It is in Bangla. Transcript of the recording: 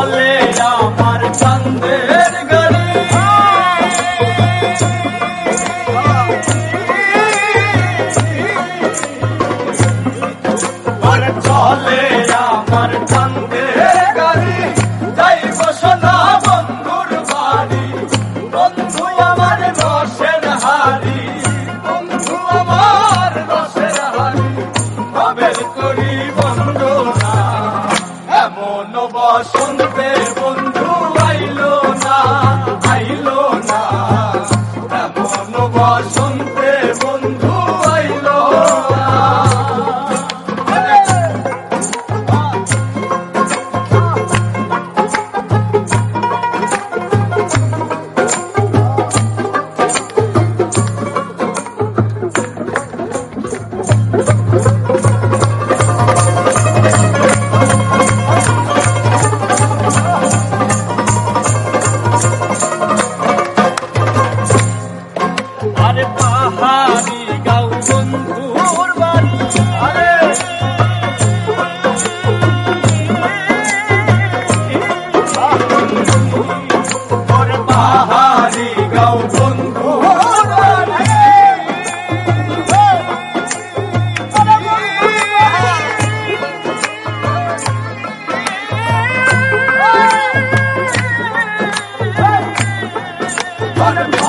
চলে আমার চাঁদের গাড়ি চলে আমার চাঁদের গাড়ি যাইব সোনা বন্ধুর বাড়ি বন্ধু আমার রসের হাড়ি বন্ধু আমার রসের হাড়ি ভাবের করি বন্ধু না এমন বসন্তে বন্ধু আইলো না এমন বসন্তে বন্ধু আইলো না আরে পাহাড়ি গাঁও বন্ধুর বাড়ি আরে পাহাড়ি গাঁও বন্ধুর বাড়ি আরে